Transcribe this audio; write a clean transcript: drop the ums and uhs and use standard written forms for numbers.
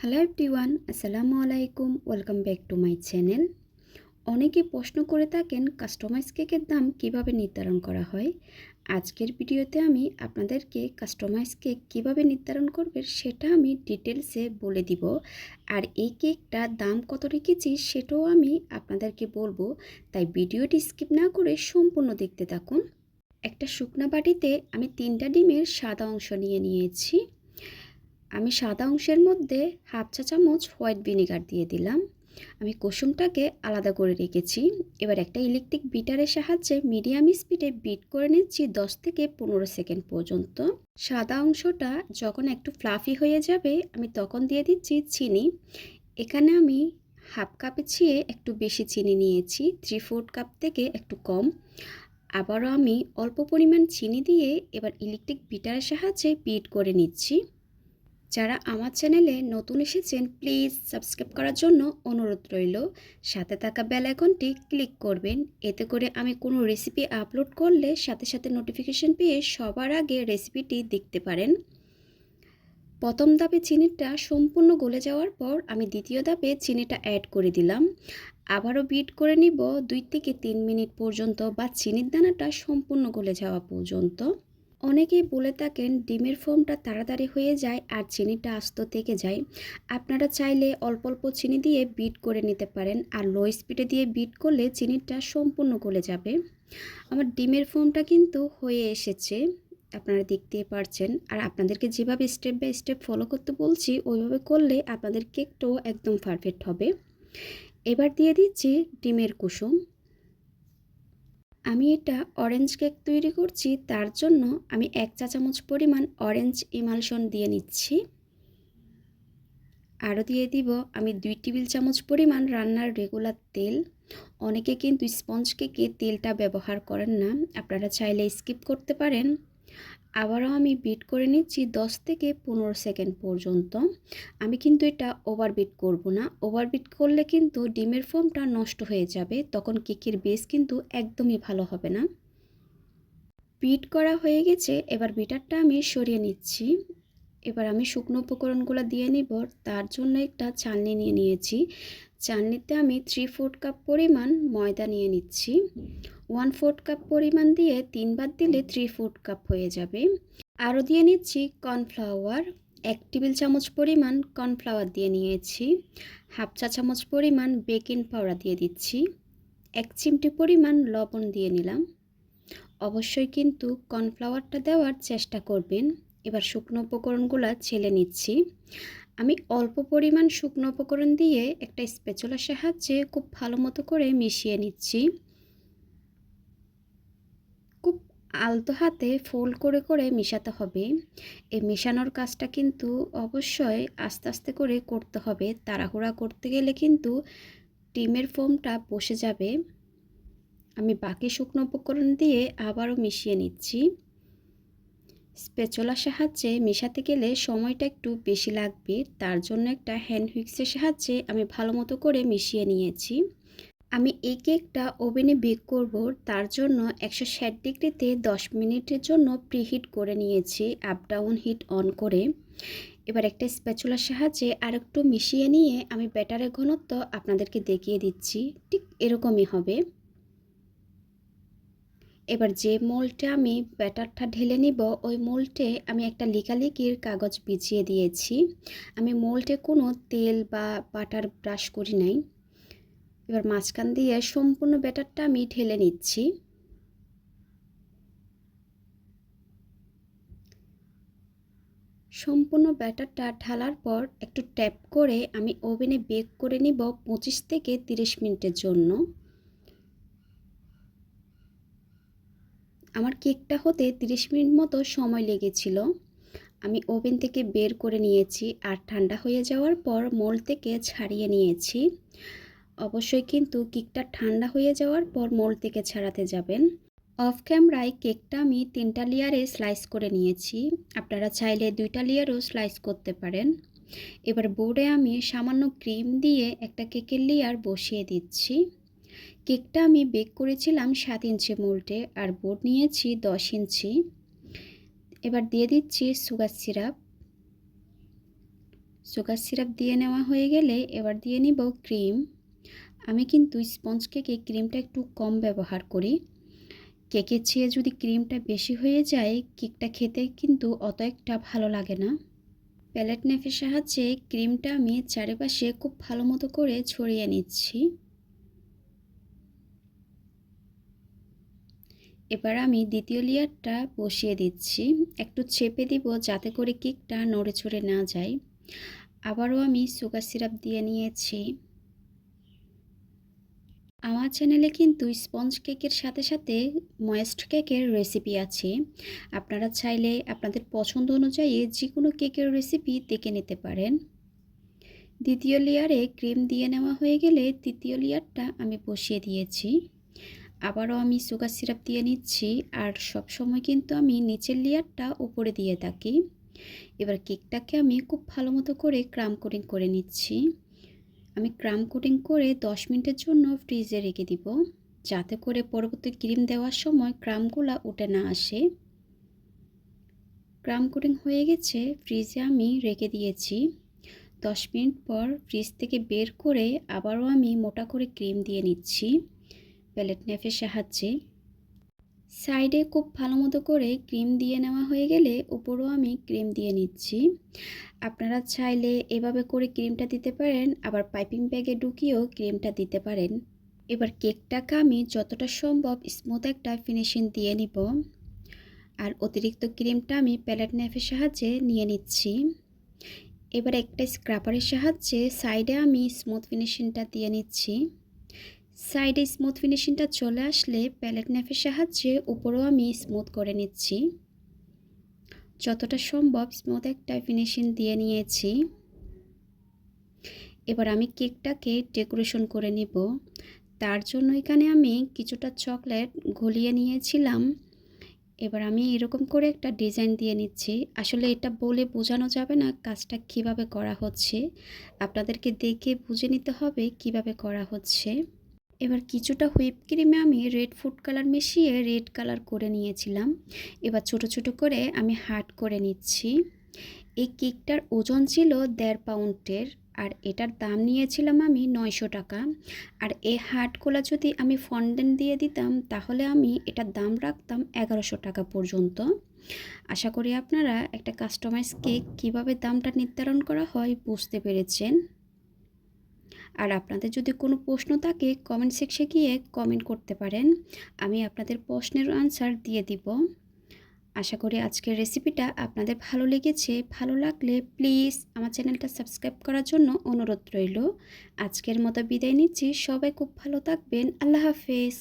Hello everyone, আসসালামু আলাইকুম। Welcome back to my channel. অনেকে প্রশ্ন করে থাকেন কাস্টমাইজ কেকের দাম কিভাবে নির্ধারণ করা হয়। আজকের ভিডিওতে আমি আপনাদেরকে কাস্টমাইজ কেক কিভাবে নির্ধারণ করবে সেটা আমি ডিটেলসে বলে দিব। আর এই কেকটার দাম কত রেখেছি সেটাও আমি আপনাদেরকে বলবো, তাই ভিডিওটি স্কিপ না করে সম্পূর্ণ দেখতে থাকুন। একটা শুকনা বাটিতে আমি 3টা ডিমের সাদা অংশ নিয়েছি। আমি সাদা অংশের মধ্যে হাফ চা চামচ হোয়াইট ভিনেগার দিয়ে দিলাম। আমি কুসুমটাকে আলাদা করে রেখেছি। এবার একটা ইলেকট্রিক বিটারের সাহায্যে মিডিয়াম স্পিডে বিট করে নিচ্ছি 10 থেকে 15 সেকেন্ড পর্যন্ত। সাদা অংশটা যখন একটু ফ্লাফি হয়ে যাবে আমি তখন দিয়ে দিচ্ছি চিনি। এখানে আমি হাফ কাপের চেয়ে একটু বেশি চিনি নিয়েছি, 3/4 কাপ থেকে একটু কম। আবারও আমি অল্প পরিমাণ চিনি দিয়ে এবার ইলেকট্রিক বিটারের সাহায্যে বিট করে নিচ্ছি। যারা আমার চ্যানেলে নতুন এসেছেন প্লিজ সাবস্ক্রাইব করার জন্য অনুরোধ রইল। সাথে থাকা বেল আইকনটি ক্লিক করবেন, এতে করে আমি কোনো রেসিপি আপলোড করলে সাথে সাথে নোটিফিকেশন পেয়ে সবার আগে রেসিপিটি দেখতে পারেন। প্রথম ধাপে চিনিটা সম্পূর্ণ গলে যাওয়ার পর আমি দ্বিতীয় ধাপে চিনিটা অ্যাড করে দিলাম। আবারও বিট করে নিব 2 থেকে 3 মিনিট পর্যন্ত, বা চিনির দানাটা সম্পূর্ণ গলে যাওয়া পর্যন্ত। অনেকেই বলে থাকেন ডিমের ফোমটা তাড়াতাড়ি হয়ে যায় আর চিনিটা আস্ত থেকে যায়। আপনারা চাইলে অল্প অল্প চিনি দিয়ে বিট করে নিতে পারেন, আর লো স্পিডে দিয়ে বিট করলে চিনিটা সম্পূর্ণ গলে যাবে। আমার ডিমের ফোমটা কিন্তু হয়ে এসেছে, আপনারা দেখতেই পারছেন। আর আপনাদেরকে যেভাবে স্টেপ বাই স্টেপ ফলো করতে বলছি ওইভাবে করলে আপনাদের কেকটাও একদম পারফেক্ট হবে। এবার দিয়ে দিচ্ছি ডিমের কুসুম। আমি এটা অরেঞ্জ কেক তৈরি করছি, তার জন্য আমি 1 চা চামচ পরিমাণ অরেঞ্জ ইমালশন দিয়ে নিচ্ছি। আরও দিয়ে দিব আমি 2 টেবিল চামচ পরিমাণ রান্নার রেগুলার তেল। অনেকে কিন্তু স্পঞ্জ কেকে তেলটা ব্যবহার করেন না, আপনারা চাইলে স্কিপ করতে পারেন। আবারও আমি বিট করে নিচ্ছি 10 থেকে 15 সেকেন্ড পর্যন্ত। আমি কিন্তু এটা ওভারবিট করব না, ওভারবিট করলে কিন্তু ডিমের ফোমটা নষ্ট হয়ে যাবে, তখন কেকের বেস কিন্তু একদমই ভালো হবে না। বিট করা হয়ে গেছে, এবার বিটারটা আমি সরিয়ে নিচ্ছি। এবার আমি শুকনো উপকরণগুলো দিয়ে নিব, তার জন্য একটা চালনি নিয়ে নিয়েছি। চালনিতে আমি 3/4 কাপ পরিমাণ ময়দা নিয়ে নিচ্ছি। 1/4 কাপ পরিমাণ দিয়ে 3 বার দিলে 3/4 কাপ হয়ে যাবে। আরও দিয়ে নিচ্ছি কর্নফ্লাওয়ার, 1 টেবিল চামচ পরিমাণ কর্নফ্লাওয়ার দিয়ে নিয়েছি। হাফ চা চামচ পরিমাণ বেকিং পাউডার দিয়ে দিচ্ছি। 1 চিমটি পরিমাণ লবণ দিয়ে নিলাম। অবশ্যই কিন্তু কর্নফ্লাওয়ারটা দেওয়ার চেষ্টা করবেন। এবার শুকনো উপকরণগুলো ছেলে নিচ্ছি। আমি অল্প পরিমাণ শুকনো উপকরণ দিয়ে একটা স্প্যাচুলার সাহায্যে খুব ভালো মতো করে মিশিয়ে নিচ্ছি। খুব আলতো হাতে ফোল্ড করে করে মেশাতে হবে। এই মেশানোর কাজটা কিন্তু অবশ্যই আস্তে আস্তে করে করতে হবে, তাড়াহুড়া করতে গেলে কিন্তু ডিমের ফোমটা বসে যাবে। আমি বাকি শুকনো উপকরণ দিয়ে আবারও মিশিয়ে নিচ্ছি। স্প্যাচুলার সাহায্যে মেশাতে গেলে সময়টা একটু বেশি লাগবে, তার জন্য একটা হ্যান্ড হুইক্সের সাহায্যে আমি ভালো মতো করে মিশিয়ে নিয়েছি। আমি এই কেকটা ওভেনে বেক করব, তার জন্য 160 ডিগ্রিতে 10 মিনিটের জন্য প্রিহিট করে নিয়েছি, আপ ডাউন হিট অন করে। এবার একটা স্প্যাচুলার সাহায্যে আরেকটু মিশিয়ে নিয়ে আমি ব্যাটারের ঘনত্ব আপনাদেরকে দেখিয়ে দিচ্ছি, ঠিক এরকমই হবে। এবার যে মোল্ডে আমি ব্যাটারটা ঢেলে নিব ওই মোল্ডে আমি একটা লিকালিকির কাগজ বিছিয়ে দিয়েছি। আমি মোল্ডে কোনো তেল বা বাটার ব্রাশ করি নাই। এবার মাঝখান দিয়ে সম্পূর্ণ ব্যাটারটা আমি ঢেলে নিচ্ছি। সম্পূর্ণ ব্যাটারটা ঢালার পর একটু ট্যাপ করে আমি ওভেনে বেক করে নিব 25 থেকে 30 মিনিটের জন্য। আমার কেকটা হতে 30 মিনিট মতো সময় লেগেছিল। আমি ওভেন থেকে বের করে নিয়েছি আর ঠান্ডা হয়ে যাওয়ার পর মোল্ড থেকে ছাড়িয়ে নিয়েছি। অবশ্যই কিন্তু কেকটা ঠান্ডা হয়ে যাওয়ার পর মোল্ড থেকে ছাড়াতে যাবেন। অফ ক্যামেরায় কেকটা আমি 3টা লেয়ারে স্লাইস করে নিয়েছি, আপনারা চাইলে 2টা লেয়ারও স্লাইস করতে পারেন। এবার বোর্ডে আমি সামান্য ক্রিম দিয়ে একটা কেকের লেয়ার বসিয়ে দিচ্ছি। কেকটা আমি বেক করেছিলাম 7 ইঞ্চি মোল্ডে, আর বোর্ড নিয়েছি 10 ইঞ্চি। এবার দিয়ে দিচ্ছি সুগার সিরাপ। সুগার সিরাপ দিয়ে নেওয়া হয়ে গেলে এবার দিয়ে নিব ক্রিম। আমি কিন্তু স্পঞ্জ কেকে ক্রিমটা একটু কম ব্যবহার করি। কেকের চেয়ে যদি ক্রিমটা বেশি হয়ে যায় কেকটা খেতে কিন্তু অত একটা ভালো লাগে না। প্যালেট নাইফের সাহায্যে ক্রিমটা আমি চারিপাশে খুব ভালো মতো করে ছড়িয়ে নিচ্ছি। এবার আমি দ্বিতীয় লেয়ারটা বসিয়ে দিচ্ছি। একটু চেপে দিব যাতে করে কেকটা নড়ে চড়ে না যায়। আবারও আমি সুগার সিরাপ দিয়ে নিয়েছি। আমার চ্যানেলে কিন্তু স্পঞ্জ কেকের সাথে সাথে ময়েস্ট কেকের রেসিপি আছে। আপনারা চাইলে আপনাদের পছন্দ অনুযায়ী যে কোনো কেকের রেসিপি দেখে নিতে পারেন। দ্বিতীয় লেয়ারে ক্রিম দিয়ে নেওয়া হয়ে গেলে তৃতীয় লেয়ারটা আমি বসিয়ে দিয়েছি। আবারও আমি সুগার সিরাপ দিয়ে নিচ্ছি, আর সব সময় কিন্তু আমি নিচের লেয়ারটা উপরে দিয়ে থাকি। এবার কেকটাকে আমি খুব ভালো মতো করে ক্রাম কোটিং করে নিচ্ছি। আমি ক্রাম কোটিং করে 10 মিনিটের জন্য ফ্রিজে রেখে দিব, যাতে করে পরবর্তী ক্রিম দেওয়ার সময় ক্রামগুলো উঠে না আসে। ক্রাম কোটিং হয়ে গেছে, ফ্রিজে আমি রেখে দিয়েছি। 10 মিনিট পর ফ্রিজ থেকে বের করে আবারও আমি মোটা করে ক্রিম দিয়ে নিচ্ছি প্যালেট নাইফের সাহায্যে। সাইডে খুব ভালো মতো করে ক্রিম দিয়ে নেওয়া হয়ে গেলে উপরেও আমি ক্রিম দিয়ে নিচ্ছি। আপনারা চাইলে এভাবে করে ক্রিমটা দিতে পারেন, আবার পাইপিং ব্যাগে ঢুকিয়েও ক্রিমটা দিতে পারেন। এবার কেকটাকে আমি যতটা সম্ভব স্মুথ একটা ফিনিশিং দিয়ে নিব, আর অতিরিক্ত ক্রিমটা আমি প্যালেট নাইফের সাহায্যে নিয়ে নিচ্ছি। এবার একটা স্ক্রাপারের সাহায্যে সাইডে আমি স্মুথ ফিনিশিংটা দিয়ে নিচ্ছি। সাইডে স্মুথ ফিনিশিংটা চলে আসলে প্যালেট নাইফের সাহায্যে উপরেও আমি স্মুথ করে নিচ্ছি। যতটা সম্ভব স্মুথ একটা ফিনিশিং দিয়ে নিয়েছি। এবার আমি কেকটাকে ডেকোরেশন করে নিব। তার জন্য এখানে আমি কিছুটা চকলেট গলিয়ে নিয়েছিলাম। এবার আমি এরকম করে একটা ডিজাইন দিয়ে নিচ্ছি। আসলে এটা বলে বোঝানো যাবে না কাজটা কিভাবে করা হচ্ছে, আপনাদেরকে দেখে বুঝে নিতে হবে কিভাবে করা হচ্ছে। এবার কিছুটা হুইপ ক্রিমে আমি রেড ফুড কালার মিশিয়ে রেড কালার করে নিয়েছিলাম। এবার ছোট ছোট করে আমি হার্ট করে নিচ্ছি। এই কেকটার ওজন ছিল 1.5 পাউন্ডের, আর এটার দাম নিয়েছিলাম আমি 900 টাকা। আর এই হার্টগুলো যদি আমি ফন্ডেন্ট দিয়ে দিতাম তাহলে আমি এটার দাম রাখতাম 1100 টাকা পর্যন্ত। আশা করি আপনারা একটা কাস্টমাইজ কেক কীভাবে দামটা নির্ধারণ করা হয় বুঝতে পেরেছেন। আর আপনাদের যদি কোনো প্রশ্ন থাকে কমেন্ট সেকশনে গিয়ে কমেন্ট করতে পারেন, আমি আপনাদের প্রশ্নের আনসার দিয়ে দিব। আশা করি আজকের রেসিপিটা আপনাদের ভালো লেগেছে। ভালো লাগলে প্লিজ আমার চ্যানেলটা সাবস্ক্রাইব করার জন্য অনুরোধ রইল। আজকের মতো বিদায় নিচ্ছি। সবাই খুব ভালো থাকবেন। আল্লাহ হাফেজ।